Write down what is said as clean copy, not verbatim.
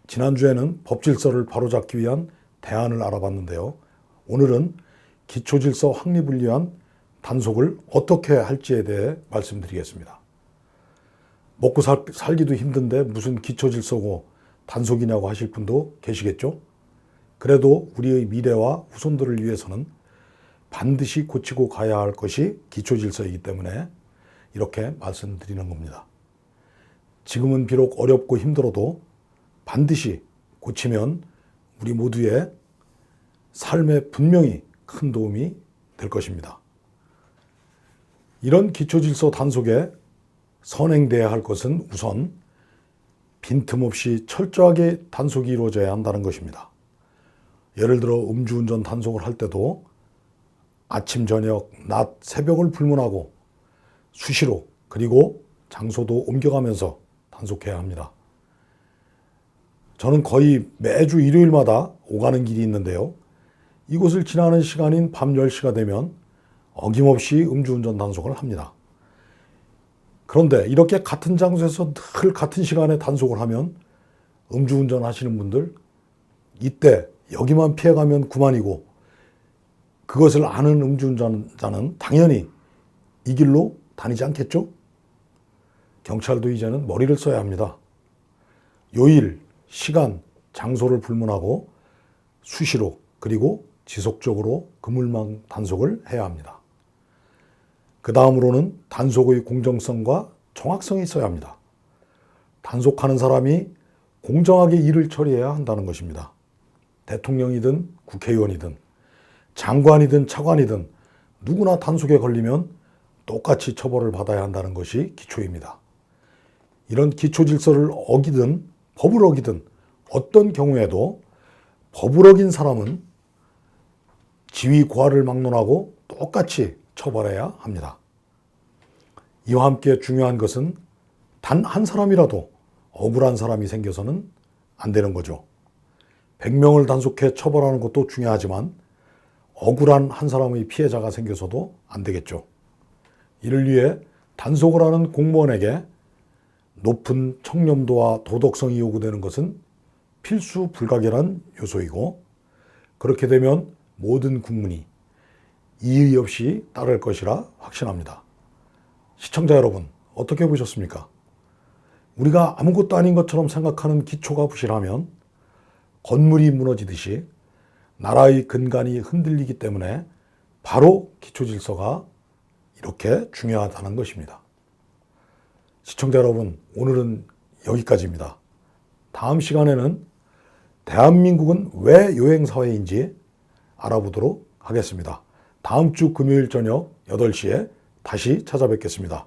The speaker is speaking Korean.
지난주에는 법질서를 바로잡기 위한 대안을 알아봤는데요. 오늘은 기초질서 확립을 위한 단속을 어떻게 할지에 대해 말씀드리겠습니다. 먹고 살기도 힘든데 무슨 기초질서고 단속이냐고 하실 분도 계시겠죠? 그래도 우리의 미래와 후손들을 위해서는 반드시 고치고 가야 할 것이 기초질서이기 때문에 이렇게 말씀드리는 겁니다. 지금은 비록 어렵고 힘들어도 반드시 고치면 우리 모두의 삶에 분명히 큰 도움이 될 것입니다. 이런 기초질서 단속에 선행돼야 할 것은 우선 빈틈없이 철저하게 단속이 이루어져야 한다는 것입니다. 예를 들어 음주운전 단속을 할 때도 아침, 저녁, 낮, 새벽을 불문하고 수시로 그리고 장소도 옮겨가면서 단속해야 합니다. 저는 거의 매주 일요일마다 오가는 길이 있는데요. 이곳을 지나는 시간인 밤 10시가 되면 어김없이 음주운전 단속을 합니다. 그런데 이렇게 같은 장소에서 늘 같은 시간에 단속을 하면 음주운전 하시는 분들 이때 여기만 피해가면 그만이고 그것을 아는 음주운전자는 당연히 이 길로 다니지 않겠죠? 경찰도 이제는 머리를 써야 합니다. 요일, 시간, 장소를 불문하고 수시로 그리고 지속적으로 그물망 단속을 해야 합니다. 그 다음으로는 단속의 공정성과 정확성이 있어야 합니다. 단속하는 사람이 공정하게 일을 처리해야 한다는 것입니다. 대통령이든 국회의원이든 장관이든 차관이든 누구나 단속에 걸리면 똑같이 처벌을 받아야 한다는 것이 기초입니다. 이런 기초 질서를 어기든 법을 어기든 어떤 경우에도 법을 어긴 사람은 지위 고하를 막론하고 똑같이 처벌해야 합니다. 이와 함께 중요한 것은 단 한 사람이라도 억울한 사람이 생겨서는 안 되는 거죠. 100명을 단속해 처벌하는 것도 중요하지만 억울한 한 사람의 피해자가 생겨서도 안 되겠죠. 이를 위해 단속을 하는 공무원에게 높은 청렴도와 도덕성이 요구되는 것은 필수 불가결한 요소이고 그렇게 되면 모든 국민이 이의 없이 따를 것이라 확신합니다. 시청자 여러분, 어떻게 보셨습니까? 우리가 아무것도 아닌 것처럼 생각하는 기초가 부실하면 건물이 무너지듯이 나라의 근간이 흔들리기 때문에 바로 기초질서가 이렇게 중요하다는 것입니다. 시청자 여러분, 오늘은 여기까지입니다. 다음 시간에는 대한민국은 왜 요행사회인지 알아보도록 하겠습니다. 다음 주 금요일 저녁 8시에 다시 찾아뵙겠습니다.